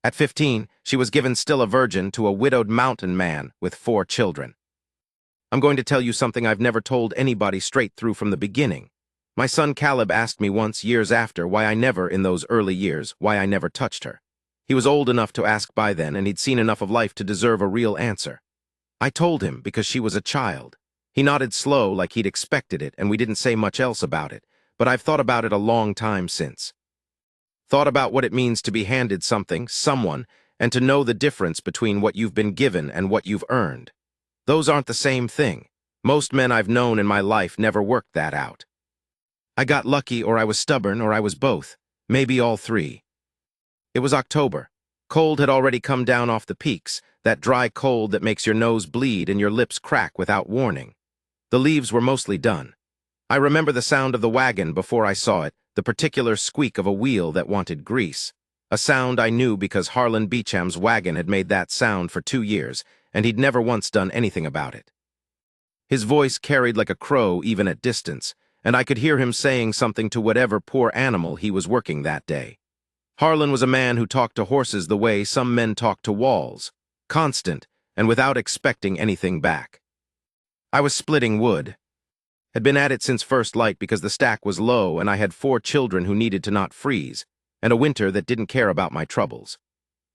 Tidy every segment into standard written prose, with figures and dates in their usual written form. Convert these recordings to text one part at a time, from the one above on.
At 15, she was given still a virgin to a widowed mountain man with 4 children. I'm going to tell you something I've never told anybody straight through from the beginning. My son Caleb asked me once, years after, why I never, in those early years, why I never touched her. He was old enough to ask by then, and he'd seen enough of life to deserve a real answer. I told him because she was a child. He nodded slow like he'd expected it, and we didn't say much else about it, but I've thought about it a long time since. Thought about what it means to be handed something, someone, and to know the difference between what you've been given and what you've earned. Those aren't the same thing. Most men I've known in my life never worked that out. I got lucky, or I was stubborn, or I was both. Maybe all three. It was October. Cold had already come down off the peaks, that dry cold that makes your nose bleed and your lips crack without warning. The leaves were mostly done. I remember the sound of the wagon before I saw it, the particular squeak of a wheel that wanted grease. A sound I knew because Harlan Beecham's wagon had made that sound for 2 years, and he'd never once done anything about it. His voice carried like a crow even at distance, and I could hear him saying something to whatever poor animal he was working that day. Harlan was a man who talked to horses the way some men talk to walls, constant and without expecting anything back. I was splitting wood. Had been at it since first light because the stack was low and I had 4 children who needed to not freeze, and a winter that didn't care about my troubles.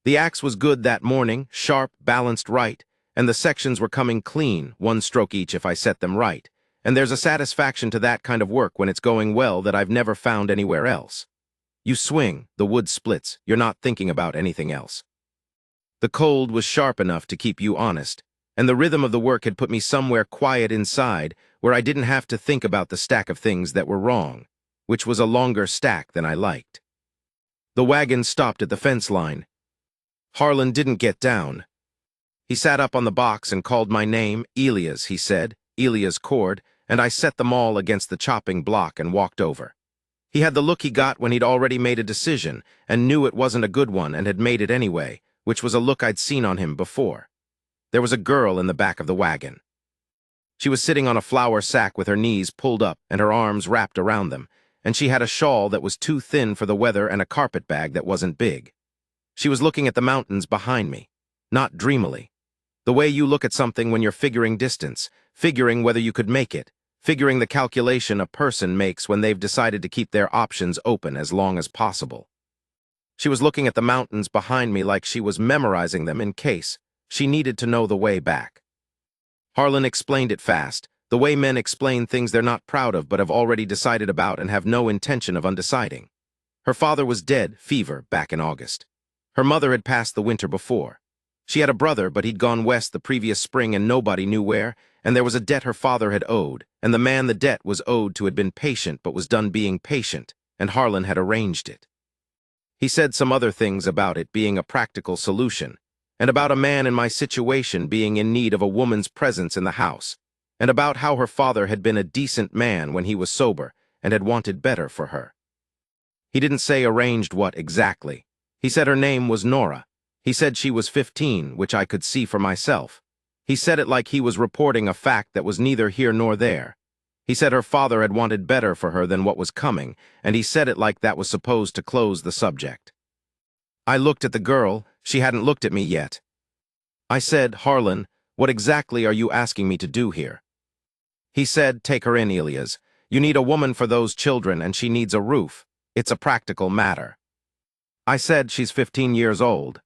The axe was good that morning, sharp, balanced right, and the sections were coming clean, 1 stroke each if I set them right, and there's a satisfaction to that kind of work when it's going well that I've never found anywhere else. You swing, the wood splits, you're not thinking about anything else. The cold was sharp enough to keep you honest, and the rhythm of the work had put me somewhere quiet inside where I didn't have to think about the stack of things that were wrong, which was a longer stack than I liked. The wagon stopped at the fence line. Harlan didn't get down. He sat up on the box and called my name, Elias, he said, Elias Cord, and I set them all against the chopping block and walked over. He had the look he got when he'd already made a decision and knew it wasn't a good one and had made it anyway, which was a look I'd seen on him before. There was a girl in the back of the wagon. She was sitting on a flour sack with her knees pulled up and her arms wrapped around them, and she had a shawl that was too thin for the weather and a carpet bag that wasn't big. She was looking at the mountains behind me, not dreamily. The way you look at something when you're figuring distance, figuring whether you could make it, figuring the calculation a person makes when they've decided to keep their options open as long as possible. She was looking at the mountains behind me like she was memorizing them in case she needed to know the way back. Harlan explained it fast, the way men explain things they're not proud of but have already decided about and have no intention of undeciding. Her father was dead, fever, back in August. Her mother had passed the winter before. She had a brother, but he'd gone west the previous spring and nobody knew where, and there was a debt her father had owed, and the man the debt was owed to had been patient but was done being patient, and Harlan had arranged it. He said some other things about it being a practical solution, and about a man in my situation being in need of a woman's presence in the house, and about how her father had been a decent man when he was sober and had wanted better for her. He didn't say arranged what exactly. He said her name was Nora. He said she was 15, which I could see for myself. He said it like he was reporting a fact that was neither here nor there. He said her father had wanted better for her than what was coming, and he said it like that was supposed to close the subject. I looked at the girl. She hadn't looked at me yet. I said, Harlan, what exactly are you asking me to do here? He said, take her in, Elias. You need a woman for those children, and she needs a roof. It's a practical matter. I said, she's 15 years old.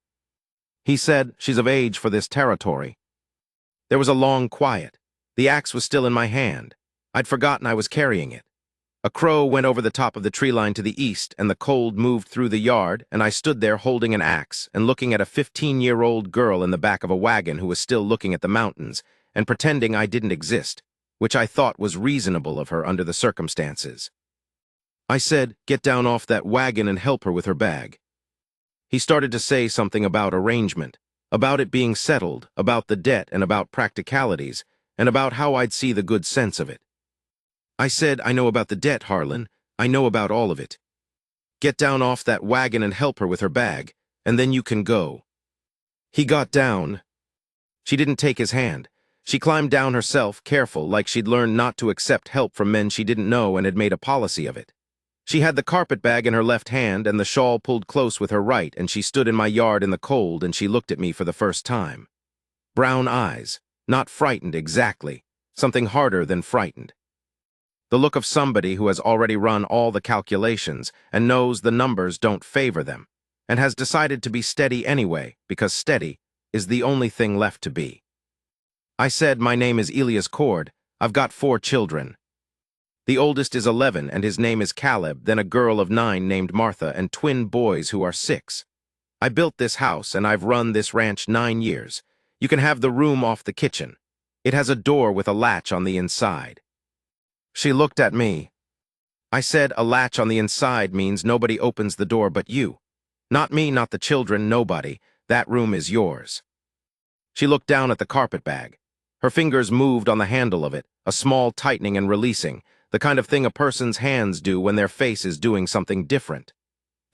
He said, she's of age for this territory. There was a long quiet. The axe was still in my hand. I'd forgotten I was carrying it. A crow went over the top of the tree line to the east, and the cold moved through the yard, and I stood there holding an axe and looking at a 15-year-old girl in the back of a wagon who was still looking at the mountains and pretending I didn't exist, which I thought was reasonable of her under the circumstances. I said, get down off that wagon and help her with her bag. He started to say something about arrangement, about it being settled, about the debt and about practicalities, and about how I'd see the good sense of it. I said, I know about the debt, Harlan. I know about all of it. Get down off that wagon and help her with her bag, and then you can go. He got down. She didn't take his hand. She climbed down herself, careful, like she'd learned not to accept help from men she didn't know and had made a policy of it. She had the carpet bag in her left hand and the shawl pulled close with her right, and she stood in my yard in the cold and she looked at me for the first time. Brown eyes, not frightened exactly, something harder than frightened. The look of somebody who has already run all the calculations and knows the numbers don't favor them, and has decided to be steady anyway, because steady is the only thing left to be. I said, "My name is Elias Cord. I've got 4 children. The oldest is 11, and his name is Caleb, then a girl of 9 named Martha, and twin boys who are 6. I built this house, and I've run this ranch 9 years. You can have the room off the kitchen. It has a door with a latch on the inside." She looked at me. I said, "A latch on the inside means nobody opens the door but you. Not me, not the children, nobody. That room is yours." She looked down at the carpet bag. Her fingers moved on the handle of it, a small tightening and releasing, the kind of thing a person's hands do when their face is doing something different.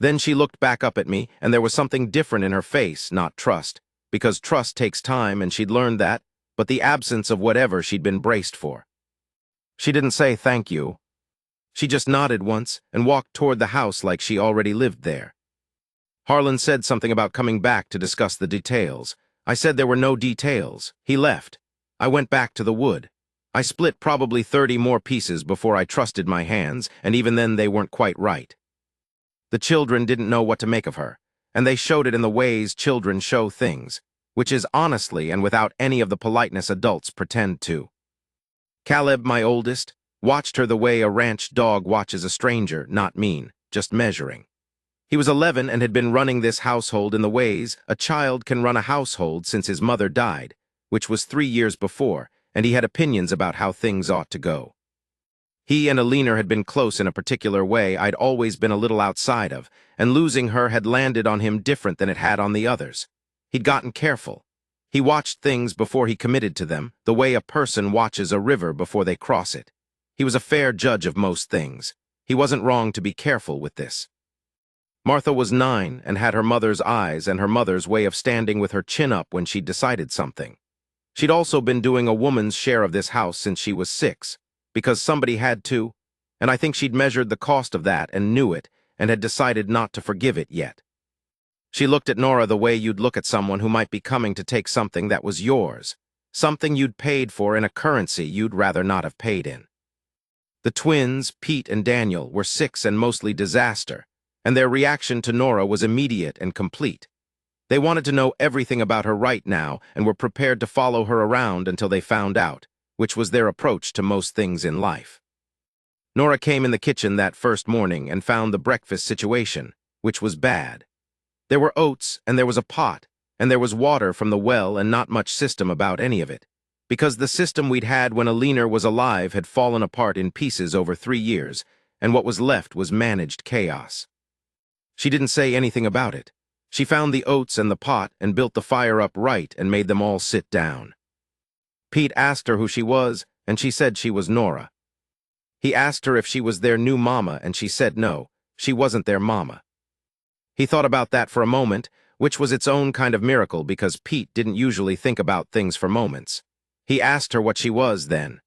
Then she looked back up at me, and there was something different in her face, not trust, because trust takes time and she'd learned that, but the absence of whatever she'd been braced for. She didn't say thank you. She just nodded once and walked toward the house like she already lived there. Harlan said something about coming back to discuss the details. I said there were no details. He left. I went back to the wood. I split probably 30 more pieces before I trusted my hands, and even then they weren't quite right. The children didn't know what to make of her, and they showed it in the ways children show things, which is honestly and without any of the politeness adults pretend to. Caleb, my oldest, watched her the way a ranch dog watches a stranger, not mean, just measuring. He was 11 and had been running this household in the ways a child can run a household since his mother died, which was 3 years before, and he had opinions about how things ought to go. He and Alina had been close in a particular way I'd always been a little outside of, and losing her had landed on him different than it had on the others. He'd gotten careful. He watched things before he committed to them, the way a person watches a river before they cross it. He was a fair judge of most things. He wasn't wrong to be careful with this. Martha was 9 and had her mother's eyes and her mother's way of standing with her chin up when she'd decided something. She'd also been doing a woman's share of this house since she was 6, because somebody had to, and I think she'd measured the cost of that and knew it and had decided not to forgive it yet. She looked at Nora the way you'd look at someone who might be coming to take something that was yours, something you'd paid for in a currency you'd rather not have paid in. The twins, Pete and Daniel, were 6 and mostly disaster, and their reaction to Nora was immediate and complete. They wanted to know everything about her right now and were prepared to follow her around until they found out, which was their approach to most things in life. Nora came in the kitchen that first morning and found the breakfast situation, which was bad. There were oats, and there was a pot, and there was water from the well and not much system about any of it, because the system we'd had when Alina was alive had fallen apart in pieces over 3 years, and what was left was managed chaos. She didn't say anything about it. She found the oats and the pot and built the fire up right and made them all sit down. Pete asked her who she was, and she said she was Nora. He asked her if she was their new mama, and she said no, she wasn't their mama. He thought about that for a moment, which was its own kind of miracle because Pete didn't usually think about things for moments. He asked her what she was then.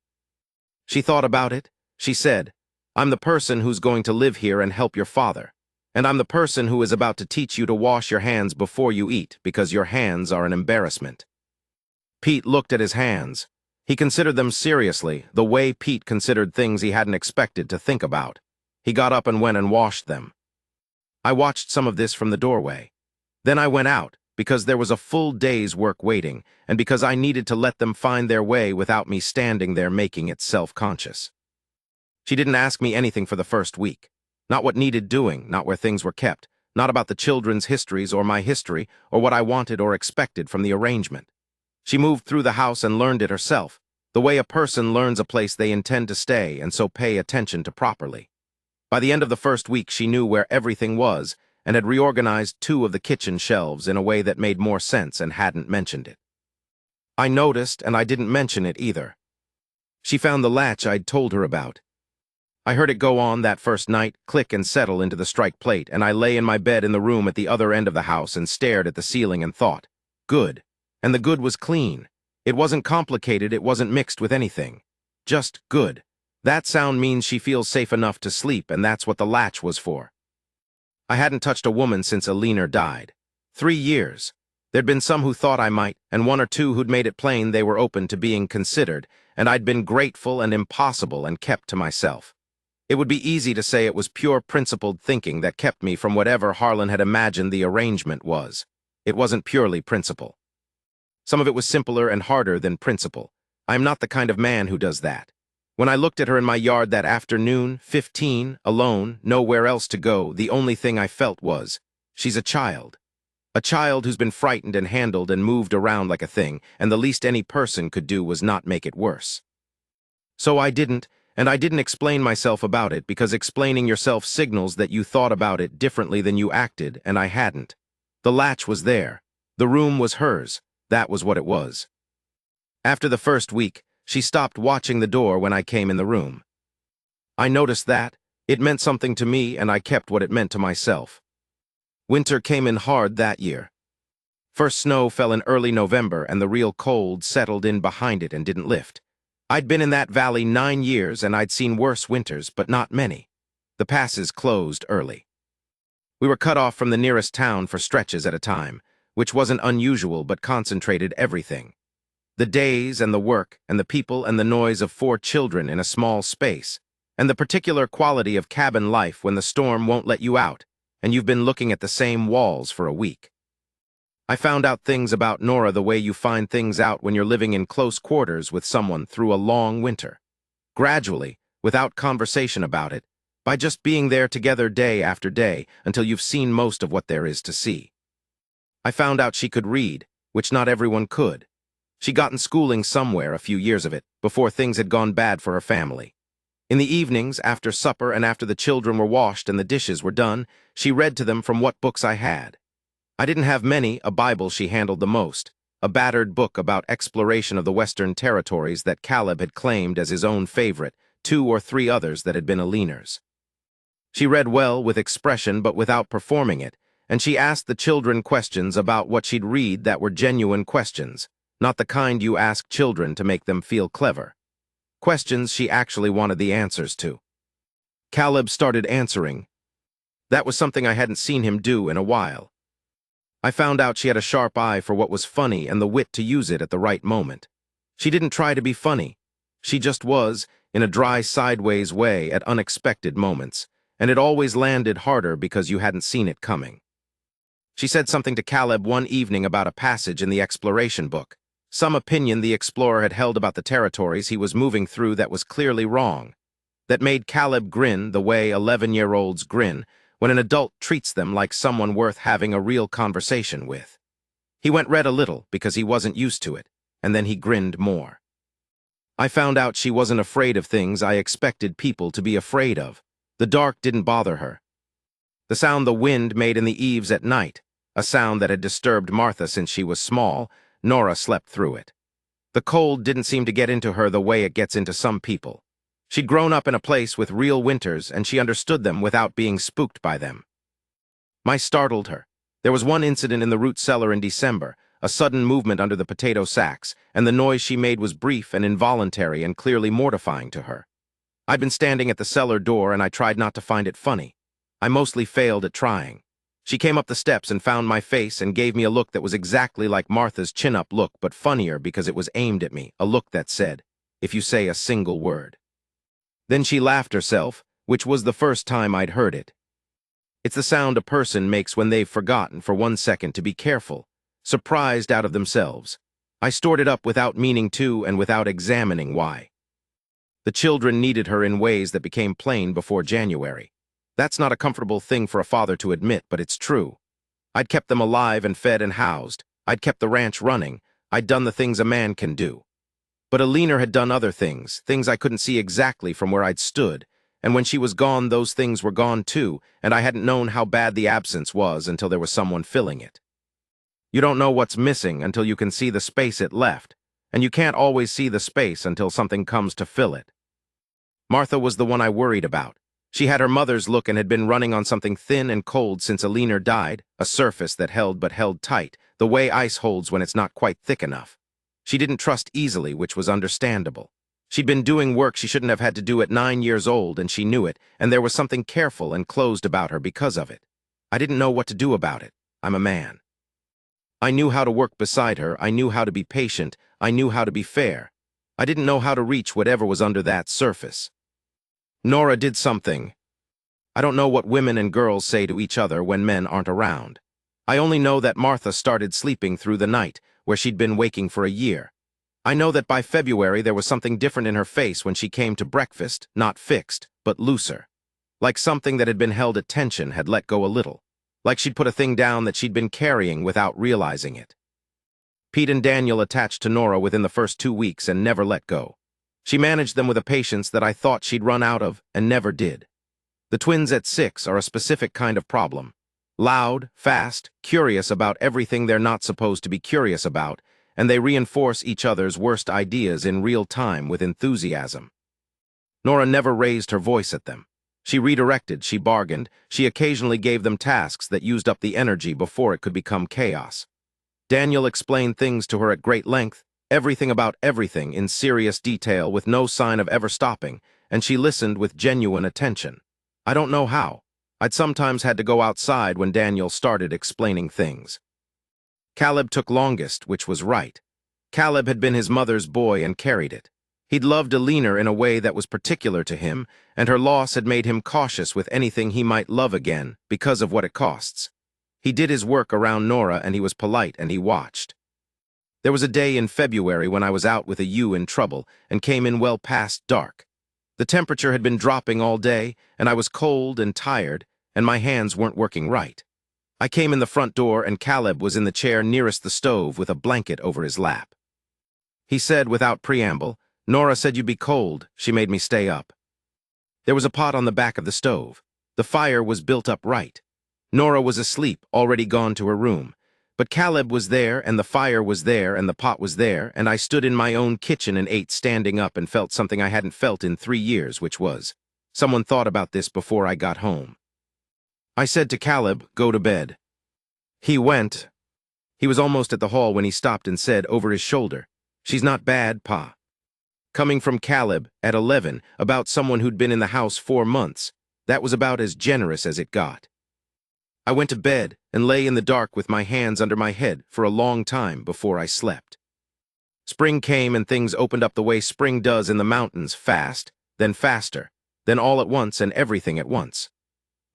She thought about it. She said, "I'm the person who's going to live here and help your father. And I'm the person who is about to teach you to wash your hands before you eat because your hands are an embarrassment." Pete looked at his hands. He considered them seriously, the way Pete considered things he hadn't expected to think about. He got up and went and washed them. I watched some of this from the doorway. Then I went out, because there was a full day's work waiting, and because I needed to let them find their way without me standing there making it self-conscious. She didn't ask me anything for the first week. Not what needed doing, not where things were kept, not about the children's histories or my history, or what I wanted or expected from the arrangement. She moved through the house and learned it herself, the way a person learns a place they intend to stay and so pay attention to properly. By the end of the first week, she knew where everything was and had reorganized 2 of the kitchen shelves in a way that made more sense and hadn't mentioned it. I noticed, and I didn't mention it either. She found the latch I'd told her about. I heard it go on that first night, click and settle into the strike plate, and I lay in my bed in the room at the other end of the house and stared at the ceiling and thought, good. And the good was clean. It wasn't complicated, it wasn't mixed with anything. Just good. That sound means she feels safe enough to sleep, and that's what the latch was for. I hadn't touched a woman since Alina died. 3 years. There'd been some who thought I might, and one or two who'd made it plain they were open to being considered, and I'd been grateful and impossible and kept to myself. It would be easy to say it was pure principled thinking that kept me from whatever Harlan had imagined the arrangement was. It wasn't purely principle. Some of it was simpler and harder than principle. I am not the kind of man who does that. When I looked at her in my yard that afternoon, 15, alone, nowhere else to go, the only thing I felt was, she's a child. A child who's been frightened and handled and moved around like a thing, and the least any person could do was not make it worse. So I didn't explain myself about it, because explaining yourself signals that you thought about it differently than you acted, and I hadn't. The latch was there. The room was hers. That was what it was. After the first week, she stopped watching the door when I came in the room. I noticed that. It meant something to me, and I kept what it meant to myself. Winter came in hard that year. First snow fell in early November, and the real cold settled in behind it and didn't lift. I'd been in that valley 9 years, and I'd seen worse winters, but not many. The passes closed early. We were cut off from the nearest town for stretches at a time, which wasn't unusual but concentrated everything. The days and the work and the people and the noise of 4 children in a small space, and the particular quality of cabin life when the storm won't let you out, and you've been looking at the same walls for a week. I found out things about Nora the way you find things out when you're living in close quarters with someone through a long winter. Gradually, without conversation about it, by just being there together day after day until you've seen most of what there is to see. I found out she could read, which not everyone could. She'd gotten schooling somewhere, a few years of it, before things had gone bad for her family. In the evenings, after supper and after the children were washed and the dishes were done, she read to them from what books I had. I didn't have many. A Bible she handled the most, a battered book about exploration of the Western Territories that Caleb had claimed as his own favorite, 2 or 3 others that had been Alina's. She read well, with expression, but without performing it, and she asked the children questions about what she'd read that were genuine questions, not the kind you ask children to make them feel clever. Questions she actually wanted the answers to. Caleb started answering. That was something I hadn't seen him do in a while. I found out she had a sharp eye for what was funny and the wit to use it at the right moment. She didn't try to be funny. She just was, in a dry, sideways way at unexpected moments, and it always landed harder because you hadn't seen it coming. She said something to Caleb one evening about a passage in the exploration book, some opinion the explorer had held about the territories he was moving through that was clearly wrong, that made Caleb grin the way 11-year-olds grin when an adult treats them like someone worth having a real conversation with. He went red a little because he wasn't used to it, and then he grinned more. I found out she wasn't afraid of things I expected people to be afraid of. The dark didn't bother her. The sound the wind made in the eaves at night, a sound that had disturbed Martha since she was small, Nora slept through it. The cold didn't seem to get into her the way it gets into some people. She'd grown up in a place with real winters, and she understood them without being spooked by them. Mice startled her. There was one incident in the root cellar in December, a sudden movement under the potato sacks, and the noise she made was brief and involuntary and clearly mortifying to her. I'd been standing at the cellar door, and I tried not to find it funny. I mostly failed at trying. She came up the steps and found my face and gave me a look that was exactly like Martha's chin-up look, but funnier because it was aimed at me, a look that said, "If you say a single word." Then she laughed herself, which was the first time I'd heard it. It's the sound a person makes when they've forgotten for 1 second to be careful, surprised out of themselves. I stored it up without meaning to and without examining why. The children needed her in ways that became plain before January. That's not a comfortable thing for a father to admit, but it's true. I'd kept them alive and fed and housed. I'd kept the ranch running. I'd done the things a man can do. But Alina had done other things I couldn't see exactly from where I'd stood, and when she was gone, those things were gone too, and I hadn't known how bad the absence was until there was someone filling it. You don't know what's missing until you can see the space it left, and you can't always see the space until something comes to fill it. Martha was the one I worried about. She had her mother's look and had been running on something thin and cold since Alina died, a surface that held but held tight, the way ice holds when it's not quite thick enough. She didn't trust easily, which was understandable. She'd been doing work she shouldn't have had to do at 9 years old, and she knew it, and there was something careful and closed about her because of it. I didn't know what to do about it. I'm a man. I knew how to work beside her, I knew how to be patient, I knew how to be fair. I didn't know how to reach whatever was under that surface. Nora did something. I don't know what women and girls say to each other when men aren't around. I only know that Martha started sleeping through the night, where she'd been waking for a year. I know that by February there was something different in her face when she came to breakfast, not fixed, but looser. Like something that had been held at tension had let go a little. Like she'd put a thing down that she'd been carrying without realizing it. Pete and Daniel attached to Nora within the first 2 weeks and never let go. She managed them with a patience that I thought she'd run out of and never did. The twins at 6 are a specific kind of problem. Loud, fast, curious about everything they're not supposed to be curious about, and they reinforce each other's worst ideas in real time with enthusiasm. Nora never raised her voice at them. She redirected, she bargained, she occasionally gave them tasks that used up the energy before it could become chaos. Daniel explained things to her at great length, everything about everything in serious detail with no sign of ever stopping, and she listened with genuine attention. I don't know how. I'd sometimes had to go outside when Daniel started explaining things. Caleb took longest, which was right. Caleb had been his mother's boy and carried it. He'd loved Alina in a way that was particular to him, and her loss had made him cautious with anything he might love again because of what it costs. He did his work around Nora, and he was polite, and he watched. There was a day in February when I was out with a ewe in trouble and came in well past dark. The temperature had been dropping all day, and I was cold and tired, and my hands weren't working right. I came in the front door, and Caleb was in the chair nearest the stove with a blanket over his lap. He said without preamble, "Nora said you'd be cold. She made me stay up." There was a pot on the back of the stove. The fire was built up right. Nora was asleep, already gone to her room. But Caleb was there, and the fire was there, and the pot was there, and I stood in my own kitchen and ate standing up and felt something I hadn't felt in 3 years, which was, someone thought about this before I got home. I said to Caleb, "Go to bed." He went. He was almost at the hall when he stopped and said over his shoulder, "She's not bad, Pa." Coming from Caleb, at 11, about someone who'd been in the house 4 months, that was about as generous as it got. I went to bed and lay in the dark with my hands under my head for a long time before I slept. Spring came and things opened up the way spring does in the mountains, fast, then faster, then all at once and everything at once.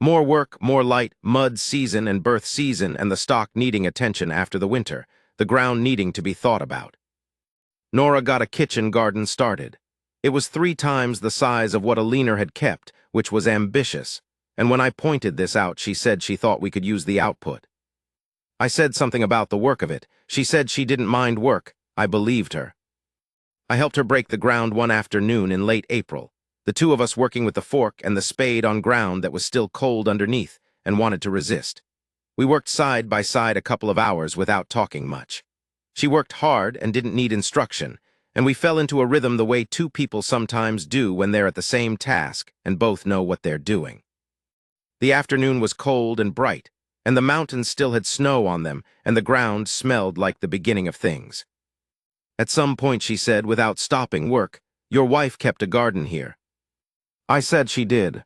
More work, more light, mud season and birth season, and the stock needing attention after the winter, the ground needing to be thought about. Nora got a kitchen garden started. It was 3 times the size of what Alina had kept, which was ambitious, and when I pointed this out, she said she thought we could use the output. I said something about the work of it. She said she didn't mind work. I believed her. I helped her break the ground one afternoon in late April, the 2 of us working with the fork and the spade on ground that was still cold underneath and wanted to resist. We worked side by side a couple of hours without talking much. She worked hard and didn't need instruction, and we fell into a rhythm the way 2 people sometimes do when they're at the same task and both know what they're doing. The afternoon was cold and bright, and the mountains still had snow on them, and the ground smelled like the beginning of things. At some point she said, without stopping work, "Your wife kept a garden here." I said she did.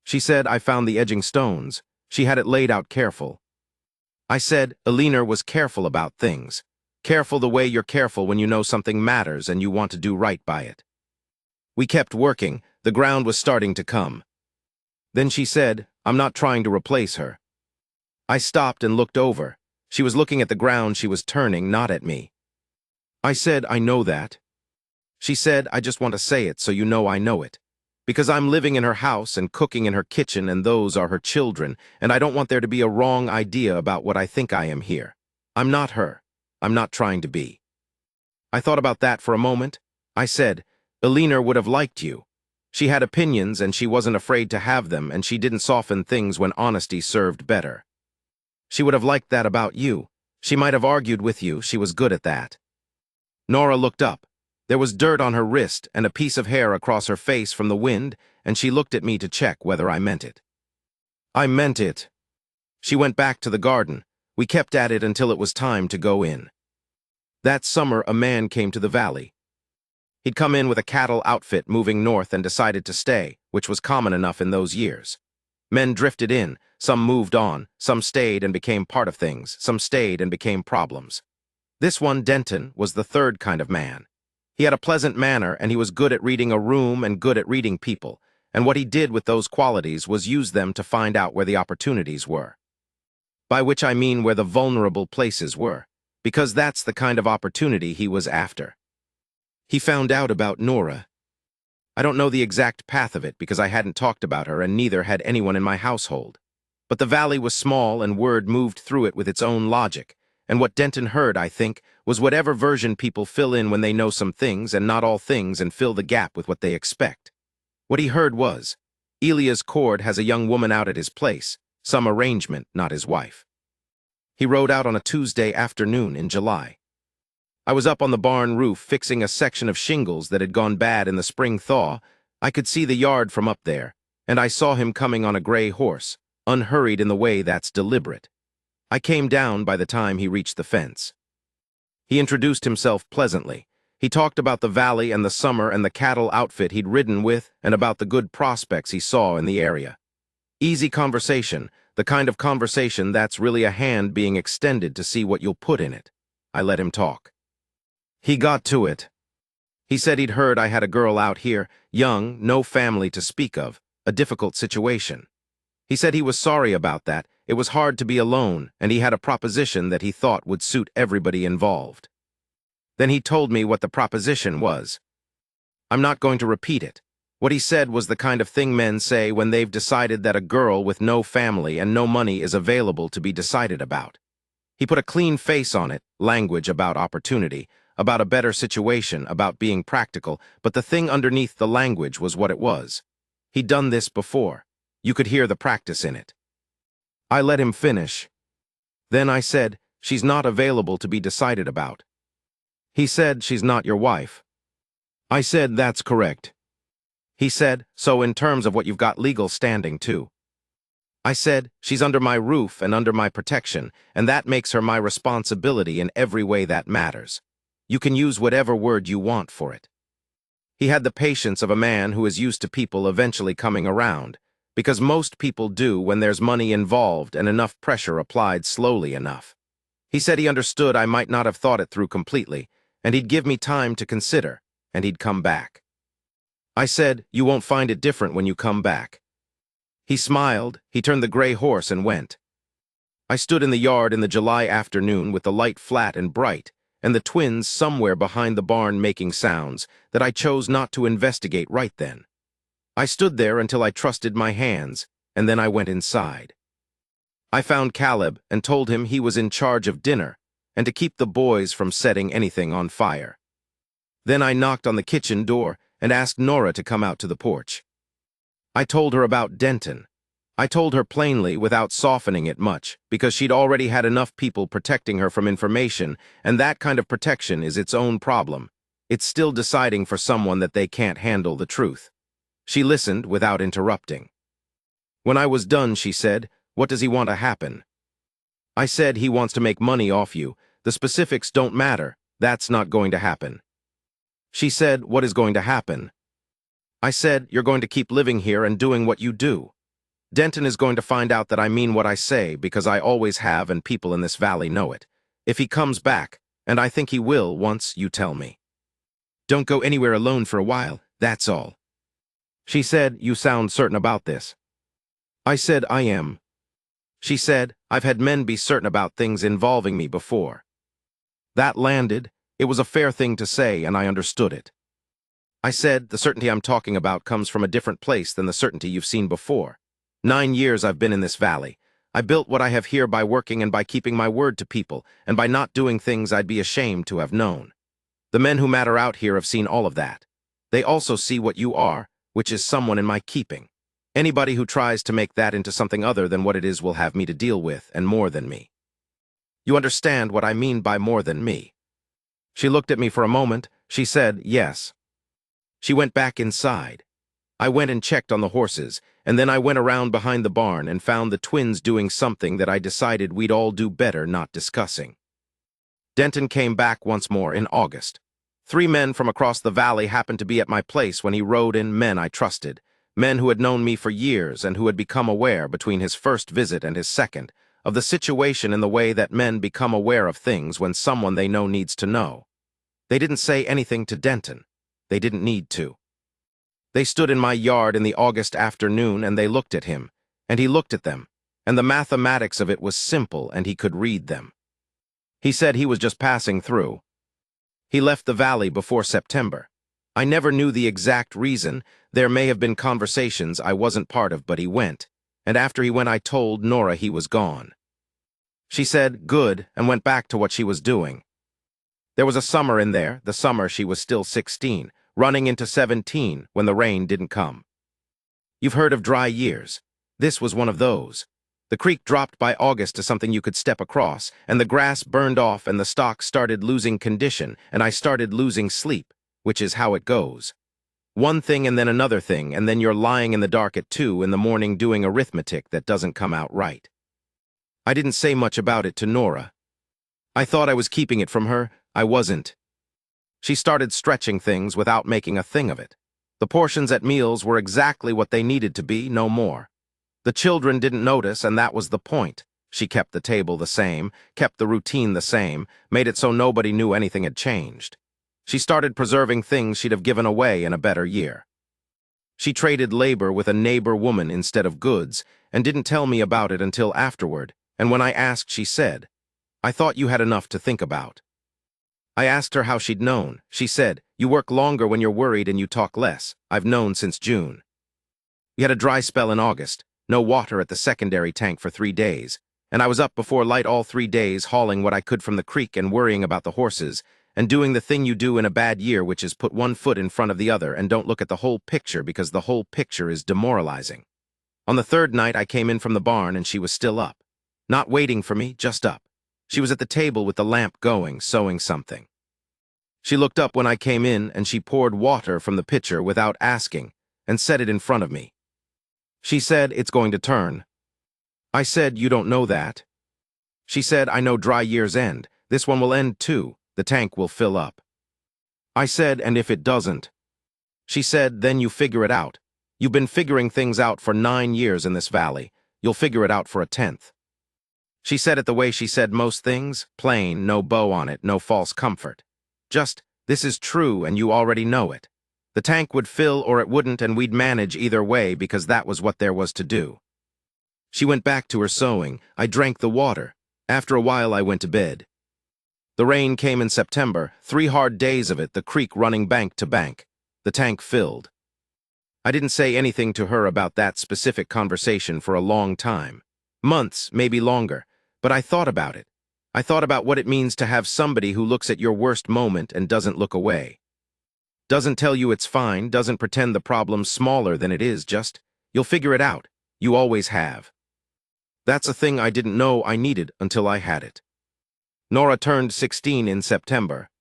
She said, "I found the edging stones. She had it laid out careful." I said, "Alina was careful about things. Careful the way you're careful when you know something matters and you want to do right by it." We kept working. The ground was starting to come. Then she said, "I'm not trying to replace her." I stopped and looked over. She was looking at the ground she was turning, not at me. I said, "I know that." She said, "I just want to say it so you know I know it. Because I'm living in her house and cooking in her kitchen and those are her children, and I don't want there to be a wrong idea about what I think I am here. I'm not her. I'm not trying to be." I thought about that for a moment. I said, "Alina would have liked you. She had opinions and she wasn't afraid to have them, and she didn't soften things when honesty served better. She would have liked that about you. She might have argued with you. She was good at that." Nora looked up. There was dirt on her wrist and a piece of hair across her face from the wind, and she looked at me to check whether I meant it. I meant it. She went back to the garden. We kept at it until it was time to go in. That summer, a man came to the valley. He'd come in with a cattle outfit moving north and decided to stay, which was common enough in those years. Men drifted in, some moved on, some stayed and became part of things, some stayed and became problems. This one, Denton, was the third kind of man. He had a pleasant manner, and he was good at reading a room and good at reading people, and what he did with those qualities was use them to find out where the opportunities were. By which I mean where the vulnerable places were, because that's the kind of opportunity he was after. He found out about Nora. I don't know the exact path of it because I hadn't talked about her and neither had anyone in my household. But the valley was small and word moved through it with its own logic, and what Denton heard, I think, was whatever version people fill in when they know some things and not all things and fill the gap with what they expect. What he heard was, Elias Cord has a young woman out at his place, some arrangement, not his wife. He rode out on a Tuesday afternoon in July. I was up on the barn roof fixing a section of shingles that had gone bad in the spring thaw. I could see the yard from up there, and I saw him coming on a gray horse, unhurried in the way that's deliberate. I came down by the time he reached the fence. He introduced himself pleasantly. He talked about the valley and the summer and the cattle outfit he'd ridden with and about the good prospects he saw in the area. Easy conversation, the kind of conversation that's really a hand being extended to see what you'll put in it. I let him talk. He got to it. He said he'd heard I had a girl out here, young, no family to speak of, a difficult situation. He said he was sorry about that, it was hard to be alone, and he had a proposition that he thought would suit everybody involved. Then he told me what the proposition was. I'm not going to repeat it. What he said was the kind of thing men say when they've decided that a girl with no family and no money is available to be decided about. He put a clean face on it, language about opportunity, about a better situation, about being practical, but the thing underneath the language was what it was. He'd done this before. You could hear the practice in it. I let him finish. Then I said, she's not available to be decided about. He said, she's not your wife. I said, that's correct. He said, so in terms of what you've got legal standing too. I said, she's under my roof and under my protection, and that makes her my responsibility in every way that matters. You can use whatever word you want for it. He had the patience of a man who is used to people eventually coming around, because most people do when there's money involved and enough pressure applied slowly enough. He said he understood I might not have thought it through completely, and he'd give me time to consider, and he'd come back. I said, you won't find it different when you come back. He smiled, he turned the gray horse and went. I stood in the yard in the July afternoon with the light flat and bright, and the twins somewhere behind the barn making sounds that I chose not to investigate right then. I stood there until I trusted my hands, and then I went inside. I found Caleb and told him he was in charge of dinner, and to keep the boys from setting anything on fire. Then I knocked on the kitchen door and asked Nora to come out to the porch. I told her about Denton. I told her plainly without softening it much, because she'd already had enough people protecting her from information, and that kind of protection is its own problem. It's still deciding for someone that they can't handle the truth. She listened without interrupting. When I was done, she said, what does he want to happen? I said he wants to make money off you. The specifics don't matter. That's not going to happen. She said, what is going to happen? I said, you're going to keep living here and doing what you do. Denton is going to find out that I mean what I say because I always have and people in this valley know it. If he comes back, and I think he will once you tell me. Don't go anywhere alone for a while, that's all. She said, you sound certain about this. I said, I am. She said, I've had men be certain about things involving me before. That landed. It was a fair thing to say, and I understood it. I said, the certainty I'm talking about comes from a different place than the certainty you've seen before. 9 years I've been in this valley. I built what I have here by working and by keeping my word to people, and by not doing things I'd be ashamed to have known. The men who matter out here have seen all of that. They also see what you are, which is someone in my keeping. Anybody who tries to make that into something other than what it is will have me to deal with, and more than me. You understand what I mean by more than me? She looked at me for a moment. She said, yes. She went back inside. I went and checked on the horses, and then I went around behind the barn and found the twins doing something that I decided we'd all do better not discussing. Denton came back once more in August. 3 men from across the valley happened to be at my place when he rode in, men I trusted, men who had known me for years and who had become aware, between his first visit and his second, of the situation in the way that men become aware of things when someone they know needs to know. They didn't say anything to Denton. They didn't need to. They stood in my yard in the August afternoon and they looked at him, and he looked at them, and the mathematics of it was simple and he could read them. He said he was just passing through. He left the valley before September. I never knew the exact reason. There may have been conversations I wasn't part of, but he went, and after he went I told Nora he was gone. She said, good, and went back to what she was doing. There was a summer in there, the summer she was still 16, running into 17 when the rain didn't come. You've heard of dry years. This was one of those. The creek dropped by August to something you could step across, and the grass burned off and the stock started losing condition, and I started losing sleep, which is how it goes. One thing and then another thing, and then you're lying in the dark at 2 in the morning doing arithmetic that doesn't come out right. I didn't say much about it to Nora. I thought I was keeping it from her. I wasn't. She started stretching things without making a thing of it. The portions at meals were exactly what they needed to be, no more. The children didn't notice, and that was the point. She kept the table the same, kept the routine the same, made it so nobody knew anything had changed. She started preserving things she'd have given away in a better year. She traded labor with a neighbor woman instead of goods, and didn't tell me about it until afterward, and when I asked, she said, I thought you had enough to think about. I asked her how she'd known. She said, you work longer when you're worried and you talk less. I've known since June. We had a dry spell in August, no water at the secondary tank for 3 days, and I was up before light all 3 days hauling what I could from the creek and worrying about the horses, and doing the thing you do in a bad year, which is put one foot in front of the other and don't look at the whole picture because the whole picture is demoralizing. On the 3rd night I came in from the barn and she was still up. Not waiting for me, just up. She was at the table with the lamp going, sewing something. She looked up when I came in and she poured water from the pitcher without asking and set it in front of me. She said, it's going to turn. I said, you don't know that. She said, I know dry years end. This one will end too. The tank will fill up. I said, and if it doesn't? She said, then you figure it out. You've been figuring things out for 9 years in this valley. You'll figure it out for a 10th. She said it the way she said most things, plain, no bow on it, no false comfort. Just, this is true and you already know it. The tank would fill or it wouldn't and we'd manage either way because that was what there was to do. She went back to her sewing. I drank the water. After a while I went to bed. The rain came in September, 3 hard days of it, the creek running bank to bank. The tank filled. I didn't say anything to her about that specific conversation for a long time. Months, maybe longer. But I thought about it. I thought about what it means to have somebody who looks at your worst moment and doesn't look away. Doesn't tell you it's fine, doesn't pretend the problem's smaller than it is, just, you'll figure it out. You always have. That's a thing I didn't know I needed until I had it. Nora turned 16 in September.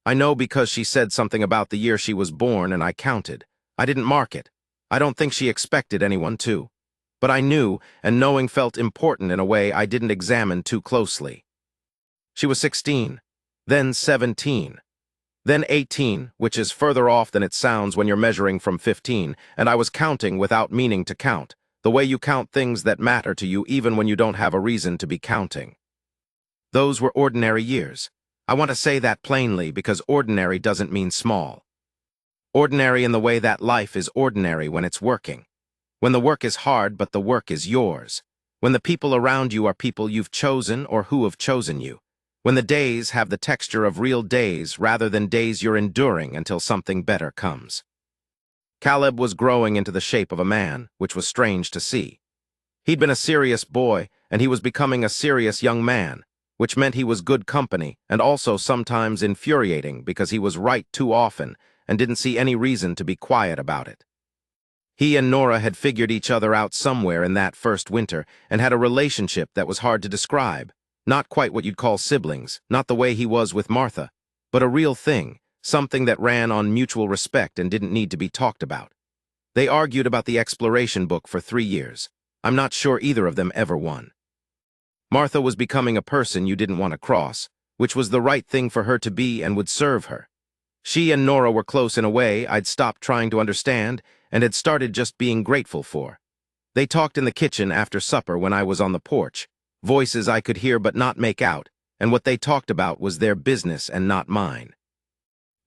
I know because she said something about the year she was born and I counted. I didn't mark it. I don't think she expected anyone to. But I knew, and knowing felt important in a way I didn't examine too closely. She was 16, then 17, then 18, which is further off than it sounds when you're measuring from 15, and I was counting without meaning to count, the way you count things that matter to you even when you don't have a reason to be counting. Those were ordinary years. I want to say that plainly because ordinary doesn't mean small. Ordinary in the way that life is ordinary when it's working. When the work is hard, but the work is yours. When the people around you are people you've chosen or who have chosen you. When the days have the texture of real days rather than days you're enduring until something better comes. Caleb was growing into the shape of a man, which was strange to see. He'd been a serious boy, and he was becoming a serious young man, which meant he was good company and also sometimes infuriating because he was right too often and didn't see any reason to be quiet about it. He and Nora had figured each other out somewhere in that first winter and had a relationship that was hard to describe. Not quite what you'd call siblings, not the way he was with Martha, but a real thing, something that ran on mutual respect and didn't need to be talked about. They argued about the exploration book for 3 years. I'm not sure either of them ever won. Martha was becoming a person you didn't want to cross, which was the right thing for her to be and would serve her. She and Nora were close in a way I'd stopped trying to understand and had started just being grateful for. They talked in the kitchen after supper when I was on the porch, voices I could hear but not make out, and what they talked about was their business and not mine.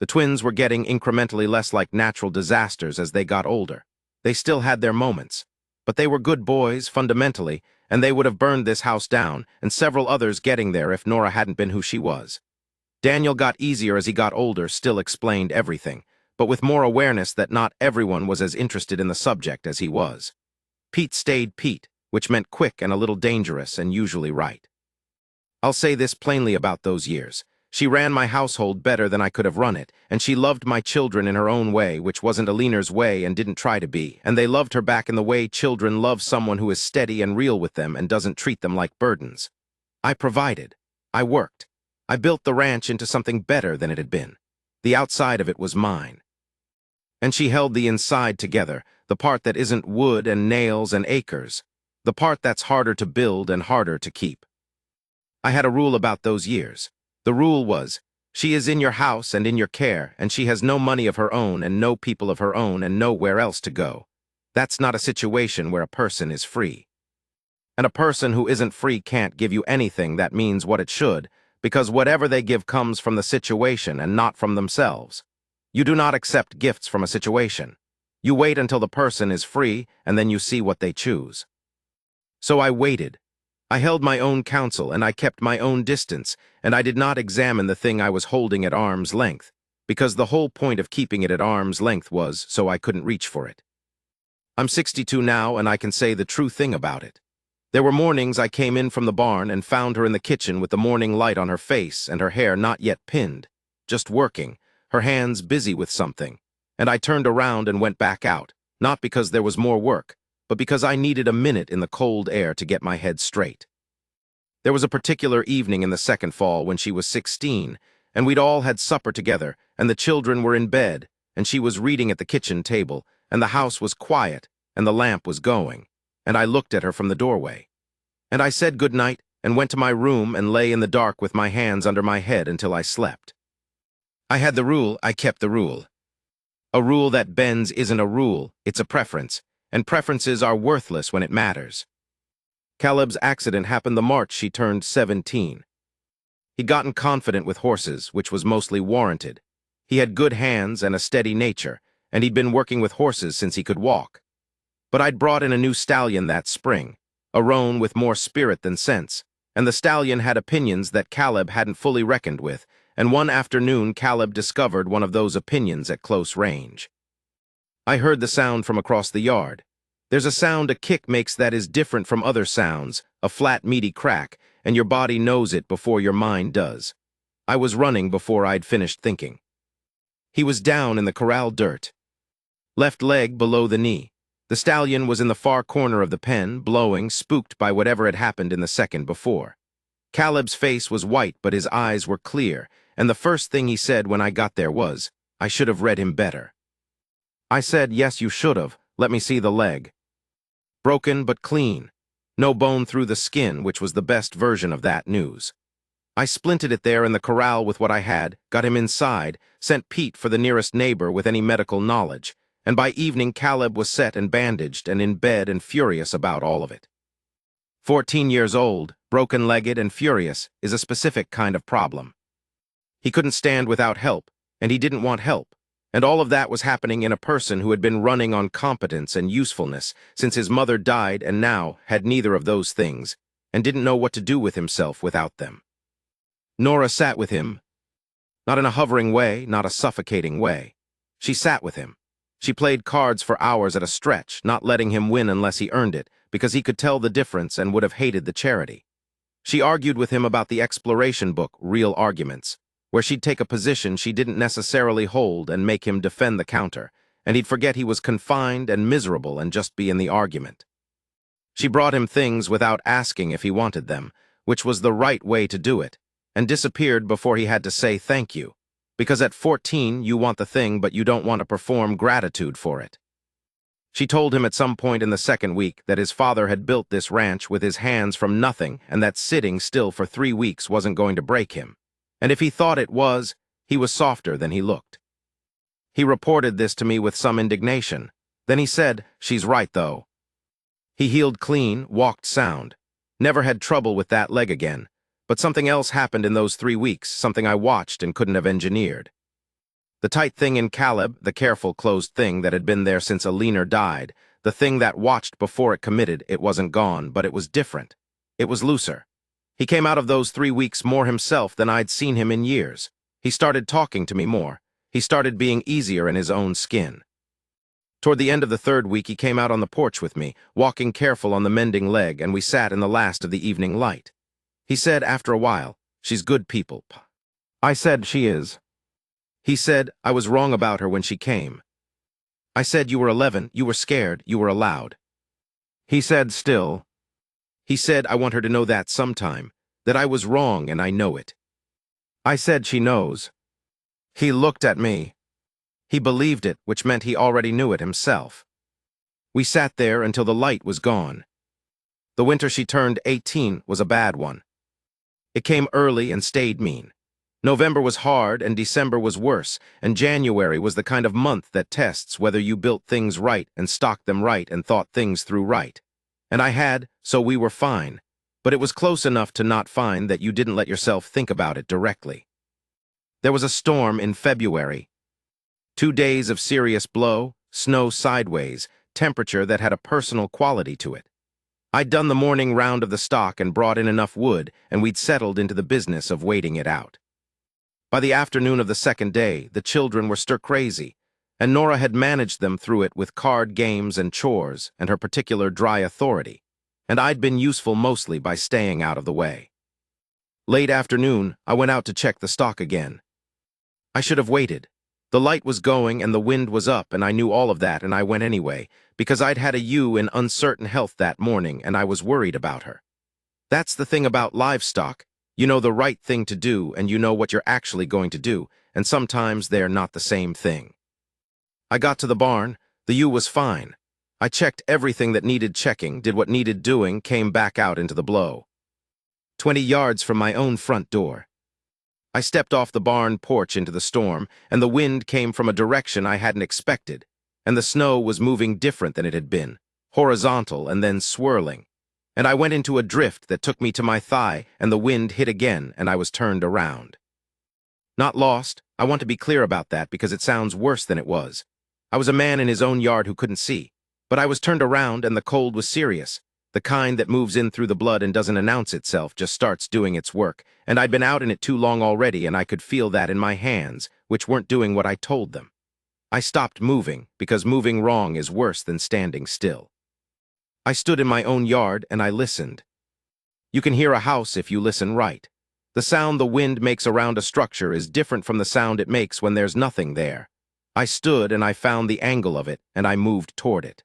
The twins were getting incrementally less like natural disasters as they got older. They still had their moments, but they were good boys, fundamentally, and they would have burned this house down, and several others getting there if Nora hadn't been who she was. Daniel got easier as he got older, still explained everything, but with more awareness that not everyone was as interested in the subject as he was. Pete stayed Pete, which meant quick and a little dangerous and usually right. I'll say this plainly about those years. She ran my household better than I could have run it, and she loved my children in her own way, which wasn't Alina's way and didn't try to be, and they loved her back in the way children love someone who is steady and real with them and doesn't treat them like burdens. I provided. I worked. I built the ranch into something better than it had been. The outside of it was mine. And she held the inside together, the part that isn't wood and nails and acres, the part that's harder to build and harder to keep. I had a rule about those years. The rule was, she is in your house and in your care, and she has no money of her own and no people of her own and nowhere else to go. That's not a situation where a person is free. And a person who isn't free can't give you anything that means what it should, because whatever they give comes from the situation and not from themselves. You do not accept gifts from a situation. You wait until the person is free, and then you see what they choose. So I waited. I held my own counsel, and I kept my own distance, and I did not examine the thing I was holding at arm's length, because the whole point of keeping it at arm's length was so I couldn't reach for it. I'm 62 now, and I can say the true thing about it. There were mornings I came in from the barn and found her in the kitchen with the morning light on her face and her hair not yet pinned, just working, her hands busy with something, and I turned around and went back out, not because there was more work, but because I needed a minute in the cold air to get my head straight. There was a particular evening in the second fall when she was 16, and we'd all had supper together, and the children were in bed, and she was reading at the kitchen table, and the house was quiet, and the lamp was going, and I looked at her from the doorway. And I said good night, and went to my room and lay in the dark with my hands under my head until I slept. I had the rule, I kept the rule. A rule that bends isn't a rule, it's a preference, and preferences are worthless when it matters. Caleb's accident happened the March she turned 17. He'd gotten confident with horses, which was mostly warranted. He had good hands and a steady nature, and he'd been working with horses since he could walk. But I'd brought in a new stallion that spring, a roan with more spirit than sense, and the stallion had opinions that Caleb hadn't fully reckoned with, and one afternoon Caleb discovered one of those opinions at close range. I heard the sound from across the yard. There's a sound a kick makes that is different from other sounds, a flat, meaty crack, and your body knows it before your mind does. I was running before I'd finished thinking. He was down in the corral dirt. Left leg below the knee. The stallion was in the far corner of the pen, blowing, spooked by whatever had happened in the second before. Caleb's face was white, but his eyes were clear, and the first thing he said when I got there was, I should have read him better. I said, yes, you should have. Let me see the leg. Broken but clean. No bone through the skin, which was the best version of that news. I splinted it there in the corral with what I had, got him inside, sent Pete for the nearest neighbor with any medical knowledge, and by evening Caleb was set and bandaged and in bed and furious about all of it. 14 years old, broken-legged and furious, is a specific kind of problem. He couldn't stand without help, and he didn't want help, and all of that was happening in a person who had been running on competence and usefulness since his mother died and now had neither of those things, and didn't know what to do with himself without them. Nora sat with him, not in a hovering way, not a suffocating way. She sat with him. She played cards for hours at a stretch, not letting him win unless he earned it, because he could tell the difference and would have hated the charity. She argued with him about the exploration book, Real Arguments, where she'd take a position she didn't necessarily hold and make him defend the counter, and he'd forget he was confined and miserable and just be in the argument. She brought him things without asking if he wanted them, which was the right way to do it, and disappeared before he had to say thank you, because at 14 you want the thing but you don't want to perform gratitude for it. She told him at some point in the second week that his father had built this ranch with his hands from nothing and that sitting still for 3 weeks wasn't going to break him. And if he thought it was, he was softer than he looked. He reported this to me with some indignation. Then he said, "She's right, though." He healed clean, walked sound. Never had trouble with that leg again. But something else happened in those 3 weeks, something I watched and couldn't have engineered. The tight thing in Caleb, the careful closed thing that had been there since a leaner died, the thing that watched before it committed, it wasn't gone, but it was different. It was looser. He came out of those 3 weeks more himself than I'd seen him in years. He started talking to me more. He started being easier in his own skin. Toward the end of the 3rd week, he came out on the porch with me, walking careful on the mending leg, and we sat in the last of the evening light. He said after a while, "She's good people." I said, "She is." He said, "I was wrong about her when she came." I said, "You were 11, you were scared, you were allowed." He said still. He said, "I want her to know that sometime, that I was wrong and I know it." I said, "She knows." He looked at me. He believed it, which meant he already knew it himself. We sat there until the light was gone. The winter she turned 18 was a bad one. It came early and stayed mean. November was hard and December was worse, and January was the kind of month that tests whether you built things right and stocked them right and thought things through right. And I had, so we were fine. But it was close enough to not fine that you didn't let yourself think about it directly. There was a storm in February. 2 days of serious blow, snow sideways, temperature that had a personal quality to it. I'd done the morning round of the stock and brought in enough wood, and we'd settled into the business of waiting it out. By the afternoon of the 2nd day, the children were stir-crazy, and Nora had managed them through it with card games and chores and her particular dry authority, and I'd been useful mostly by staying out of the way. Late afternoon, I went out to check the stock again. I should have waited. The light was going and the wind was up, and I knew all of that, and I went anyway, because I'd had a ewe in uncertain health that morning and I was worried about her. That's the thing about livestock. You know the right thing to do and you know what you're actually going to do, and sometimes they're not the same thing. I got to the barn. The ewe was fine. I checked everything that needed checking, did what needed doing, came back out into the blow. 20 yards from my own front door. I stepped off the barn porch into the storm, and the wind came from a direction I hadn't expected, and the snow was moving different than it had been, horizontal and then swirling. And I went into a drift that took me to my thigh, and the wind hit again, and I was turned around. Not lost. I want to be clear about that because it sounds worse than it was. I was a man in his own yard who couldn't see, but I was turned around and the cold was serious, the kind that moves in through the blood and doesn't announce itself, just starts doing its work, and I'd been out in it too long already, and I could feel that in my hands, which weren't doing what I told them. I stopped moving, because moving wrong is worse than standing still. I stood in my own yard and I listened. You can hear a house if you listen right. The sound the wind makes around a structure is different from the sound it makes when there's nothing there. I stood and I found the angle of it, and I moved toward it.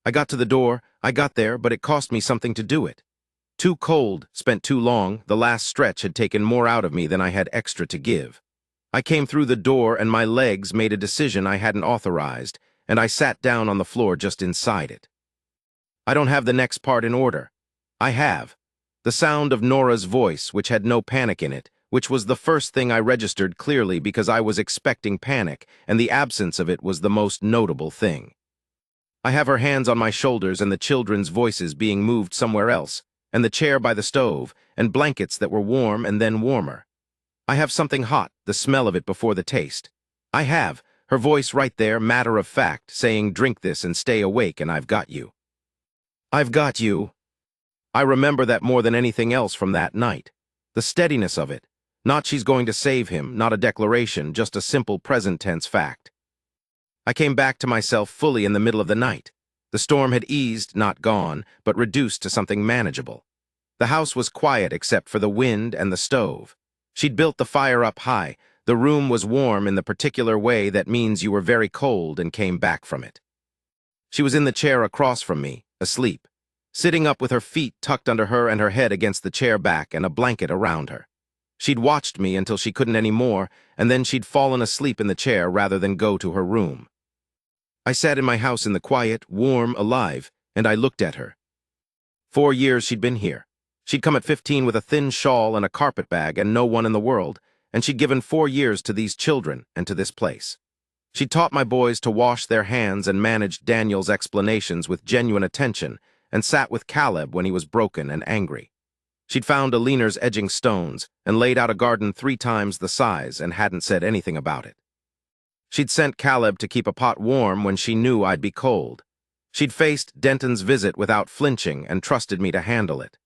I got to the door. I got there, but it cost me something to do it. Too cold, spent too long, the last stretch had taken more out of me than I had extra to give. I came through the door and my legs made a decision I hadn't authorized, and I sat down on the floor just inside it. I don't have the next part in order. I have. The sound of Nora's voice, which had no panic in it, which was the first thing I registered clearly because I was expecting panic, and the absence of it was the most notable thing. I have her hands on my shoulders and the children's voices being moved somewhere else, and the chair by the stove, and blankets that were warm and then warmer. I have something hot, the smell of it before the taste. I have her voice right there, matter of fact, saying, "Drink this and stay awake, and I've got you." I've got you. I remember that more than anything else from that night. The steadiness of it. Not she's going to save him, not a declaration, just a simple present tense fact. I came back to myself fully in the middle of the night. The storm had eased, not gone, but reduced to something manageable. The house was quiet except for the wind and the stove. She'd built the fire up high. The room was warm in the particular way that means you were very cold and came back from it. She was in the chair across from me, asleep, sitting up with her feet tucked under her and her head against the chair back and a blanket around her. She'd watched me until she couldn't any more, and then she'd fallen asleep in the chair rather than go to her room. I sat in my house in the quiet, warm, alive, and I looked at her. 4 years she'd been here. She'd come at 15 with a thin shawl and a carpet bag and no one in the world, and she'd given 4 years to these children and to this place. She taught my boys to wash their hands and managed Daniel's explanations with genuine attention and sat with Caleb when he was broken and angry. She'd found Aliner's edging stones and laid out a garden 3 times the size and hadn't said anything about it. She'd sent Caleb to keep a pot warm when she knew I'd be cold. She'd faced Denton's visit without flinching and trusted me to handle it.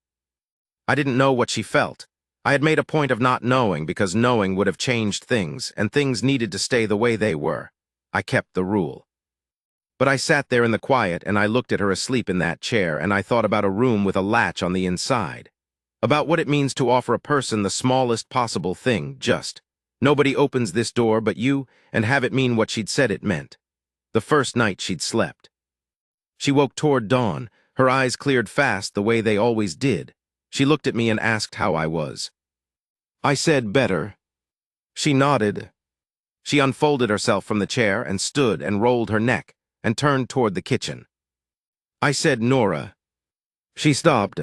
I didn't know what she felt. I had made a point of not knowing because knowing would have changed things, and things needed to stay the way they were. I kept the rule. But I sat there in the quiet and I looked at her asleep in that chair and I thought about a room with a latch on the inside. About what it means to offer a person the smallest possible thing, just, nobody opens this door but you, and have it mean what she'd said it meant. The first night she'd slept. She woke toward dawn, her eyes cleared fast the way they always did. She looked at me and asked how I was. I said, better. She nodded. She unfolded herself from the chair and stood and rolled her neck and turned toward the kitchen. I said, Nora. She stopped.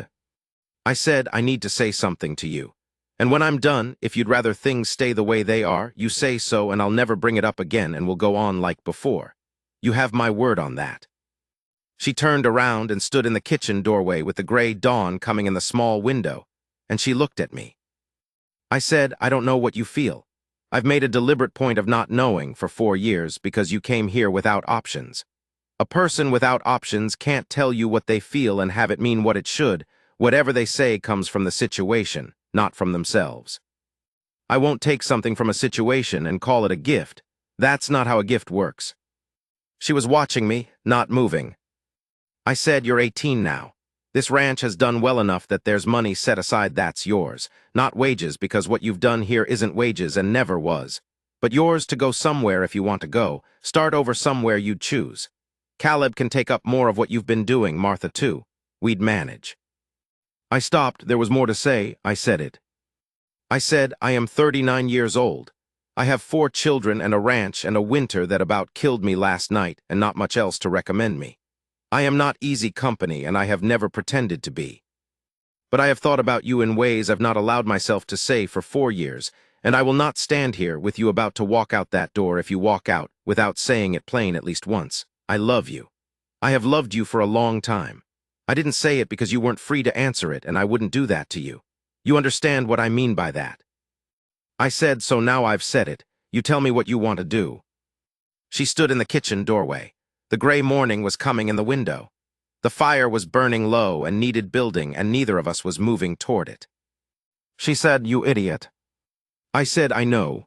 I said, I need to say something to you. And when I'm done, if you'd rather things stay the way they are, you say so and I'll never bring it up again and we'll go on like before. You have my word on that. She turned around and stood in the kitchen doorway with the gray dawn coming in the small window, and she looked at me. I said, I don't know what you feel. I've made a deliberate point of not knowing for 4 years because you came here without options. A person without options can't tell you what they feel and have it mean what it should. Whatever they say comes from the situation, not from themselves. I won't take something from a situation and call it a gift. That's not how a gift works. She was watching me, not moving. I said, you're 18 now. This ranch has done well enough that there's money set aside that's yours, not wages because what you've done here isn't wages and never was. But yours to go somewhere if you want to go, start over somewhere you'd choose. Caleb can take up more of what you've been doing, Martha too. We'd manage. I stopped, there was more to say, I said it. I said, I am 39 years old. I have 4 children and a ranch and a winter that about killed me last night and not much else to recommend me. I am not easy company and I have never pretended to be. But I have thought about you in ways I've not allowed myself to say for 4 years, and I will not stand here with you about to walk out that door if you walk out without saying it plain at least once. I love you. I have loved you for a long time. I didn't say it because you weren't free to answer it and I wouldn't do that to you. You understand what I mean by that. I said, so now I've said it. You tell me what you want to do. She stood in the kitchen doorway. The gray morning was coming in the window. The fire was burning low and needed building, and neither of us was moving toward it. She said, you idiot. I said, I know.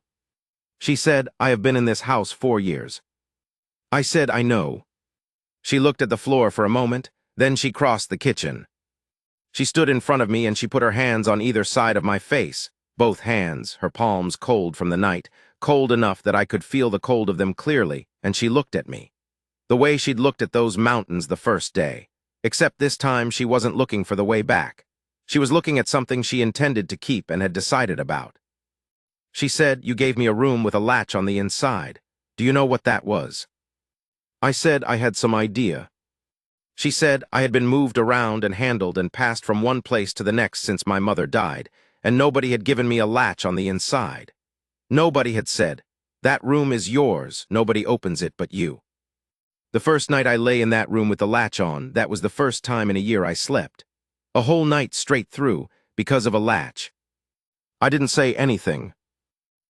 She said, I have been in this house 4 years. I said, I know. She looked at the floor for a moment, then she crossed the kitchen. She stood in front of me and she put her hands on either side of my face, both hands, her palms cold from the night, cold enough that I could feel the cold of them clearly, and she looked at me. The way she'd looked at those mountains the first day, except this time she wasn't looking for the way back. She was looking at something she intended to keep and had decided about. She said, you gave me a room with a latch on the inside. Do you know what that was? I said I had some idea. She said I had been moved around and handled and passed from one place to the next since my mother died, and nobody had given me a latch on the inside. Nobody had said, that room is yours, nobody opens it but you. The first night I lay in that room with the latch on, that was the first time in a year I slept. A whole night straight through, because of a latch. I didn't say anything.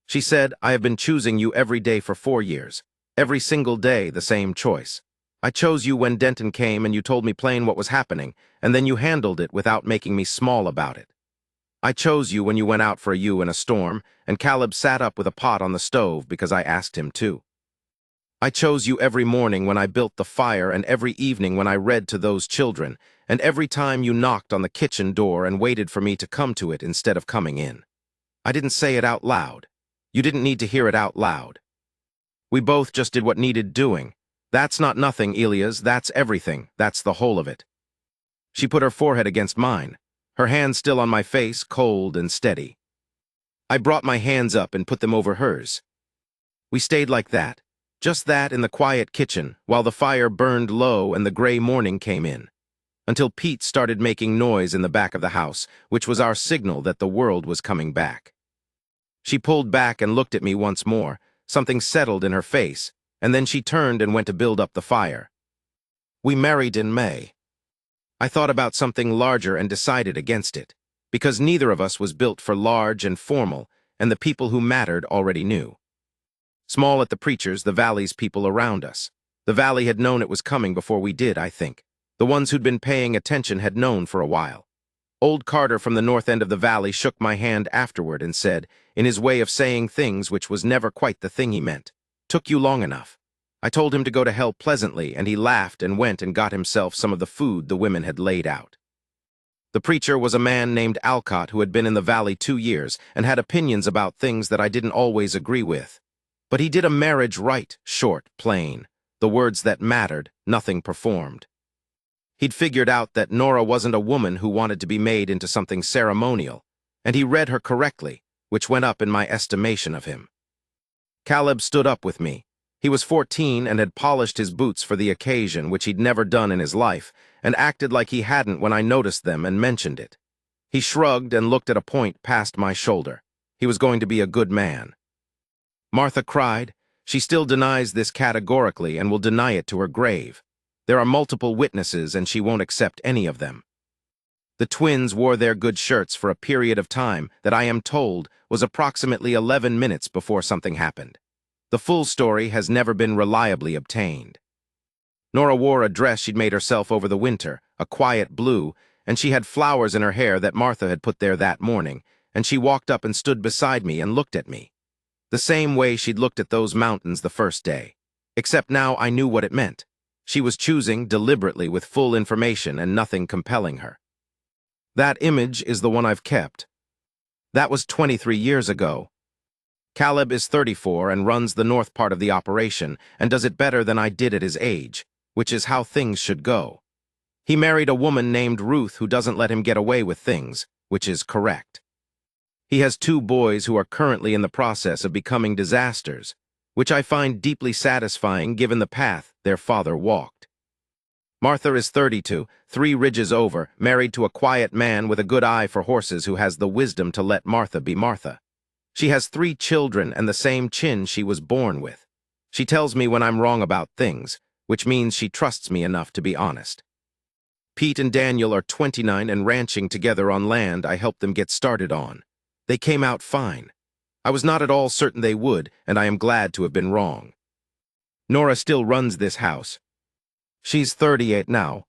She said, I have been choosing you every day for 4 years. Every single day, the same choice. I chose you when Denton came and you told me plain what was happening, and then you handled it without making me small about it. I chose you when you went out for a U in a storm, and Caleb sat up with a pot on the stove because I asked him to. I chose you every morning when I built the fire and every evening when I read to those children, and every time you knocked on the kitchen door and waited for me to come to it instead of coming in. I didn't say it out loud. You didn't need to hear it out loud. We both just did what needed doing. That's not nothing, Elias, that's everything. That's the whole of it. She put her forehead against mine, her hands still on my face, cold and steady. I brought my hands up and put them over hers. We stayed like that. Just that in the quiet kitchen, while the fire burned low and the gray morning came in, until Pete started making noise in the back of the house, which was our signal that the world was coming back. She pulled back and looked at me once more. Something settled in her face, and then she turned and went to build up the fire. We married in May. I thought about something larger and decided against it, because neither of us was built for large and formal, and the people who mattered already knew. Small at the preachers, the valley's people around us. The valley had known it was coming before we did, I think. The ones who'd been paying attention had known for a while. Old Carter from the north end of the valley shook my hand afterward and said, in his way of saying things which was never quite the thing he meant, "Took you long enough." I told him to go to hell pleasantly, and he laughed and went and got himself some of the food the women had laid out. The preacher was a man named Alcott who had been in the valley 2 years and had opinions about things that I didn't always agree with. But he did a marriage right, short, plain. The words that mattered, nothing performed. He'd figured out that Nora wasn't a woman who wanted to be made into something ceremonial, and he read her correctly, which went up in my estimation of him. Caleb stood up with me. He was 14 and had polished his boots for the occasion, which he'd never done in his life, and acted like he hadn't when I noticed them and mentioned it. He shrugged and looked at a point past my shoulder. He was going to be a good man. Martha cried. She still denies this categorically and will deny it to her grave. There are multiple witnesses and she won't accept any of them. The twins wore their good shirts for a period of time that I am told was approximately 11 minutes before something happened. The full story has never been reliably obtained. Nora wore a dress she'd made herself over the winter, a quiet blue, and she had flowers in her hair that Martha had put there that morning, and she walked up and stood beside me and looked at me. The same way she'd looked at those mountains the first day. Except now I knew what it meant. She was choosing deliberately with full information and nothing compelling her. That image is the one I've kept. That was 23 years ago. Caleb is 34 and runs the north part of the operation and does it better than I did at his age, which is how things should go. He married a woman named Ruth who doesn't let him get away with things, which is correct. He has 2 boys who are currently in the process of becoming disasters, which I find deeply satisfying given the path their father walked. Martha is 32, 3 ridges over, married to a quiet man with a good eye for horses who has the wisdom to let Martha be Martha. She has 3 children and the same chin she was born with. She tells me when I'm wrong about things, which means she trusts me enough to be honest. Pete and Daniel are 29 and ranching together on land I helped them get started on. They came out fine. I was not at all certain they would, and I am glad to have been wrong. Nora still runs this house. She's 38 now.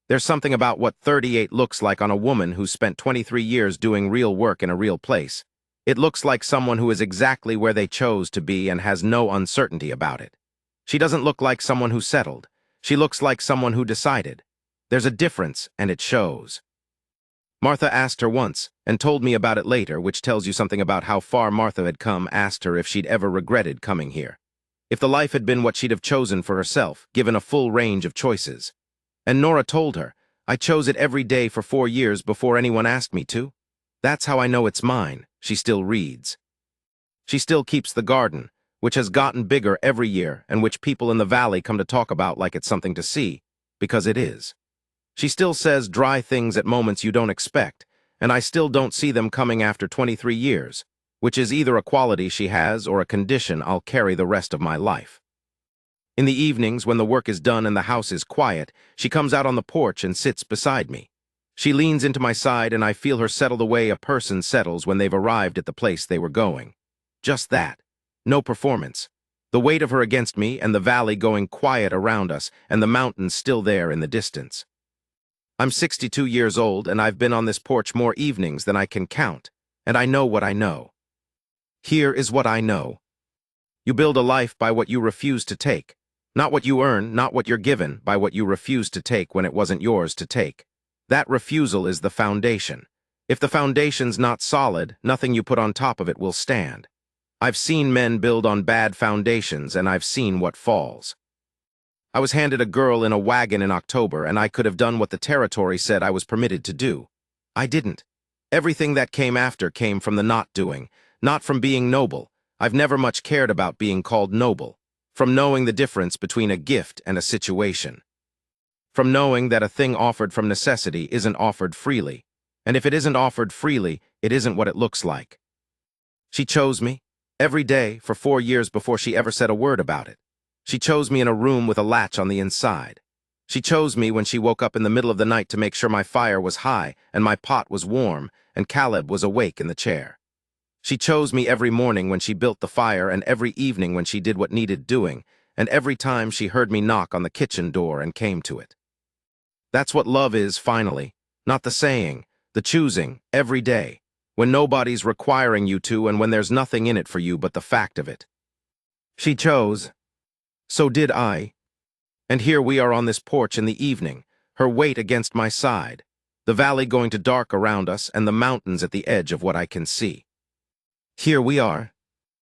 There's something about what 38 looks like on a woman who's spent 23 years doing real work in a real place. It looks like someone who is exactly where they chose to be and has no uncertainty about it. She doesn't look like someone who settled. She looks like someone who decided. There's a difference, and it shows. Martha asked her once, and told me about it later, which tells you something about how far Martha had come, asked her if she'd ever regretted coming here. If the life had been what she'd have chosen for herself, given a full range of choices. And Nora told her, I chose it every day for 4 years before anyone asked me to. That's how I know it's mine, she still reads. She still keeps the garden, which has gotten bigger every year and which people in the valley come to talk about like it's something to see, because it is. She still says dry things at moments you don't expect, and I still don't see them coming after 23 years, which is either a quality she has or a condition I'll carry the rest of my life. In the evenings, when the work is done and the house is quiet, she comes out on the porch and sits beside me. She leans into my side and I feel her settle the way a person settles when they've arrived at the place they were going. Just that. No performance. The weight of her against me and the valley going quiet around us and the mountains still there in the distance. I'm 62 years old and I've been on this porch more evenings than I can count, and I know what I know. Here is what I know. You build a life by what you refuse to take. Not what you earn, not what you're given, by what you refuse to take when it wasn't yours to take. That refusal is the foundation. If the foundation's not solid, nothing you put on top of it will stand. I've seen men build on bad foundations and I've seen what falls. I was handed a girl in a wagon in October, and I could have done what the territory said I was permitted to do. I didn't. Everything that came after came from the not doing, not from being noble. I've never much cared about being called noble. From knowing the difference between a gift and a situation. From knowing that a thing offered from necessity isn't offered freely, and if it isn't offered freely, it isn't what it looks like. She chose me, every day, for 4 years before she ever said a word about it. She chose me in a room with a latch on the inside. She chose me when she woke up in the middle of the night to make sure my fire was high and my pot was warm and Caleb was awake in the chair. She chose me every morning when she built the fire and every evening when she did what needed doing, and every time she heard me knock on the kitchen door and came to it. That's what love is, finally. Not the saying, the choosing, every day, when nobody's requiring you to and when there's nothing in it for you but the fact of it. She chose. So did I. And here we are on this porch in the evening, her weight against my side, the valley going to dark around us and the mountains at the edge of what I can see. Here we are,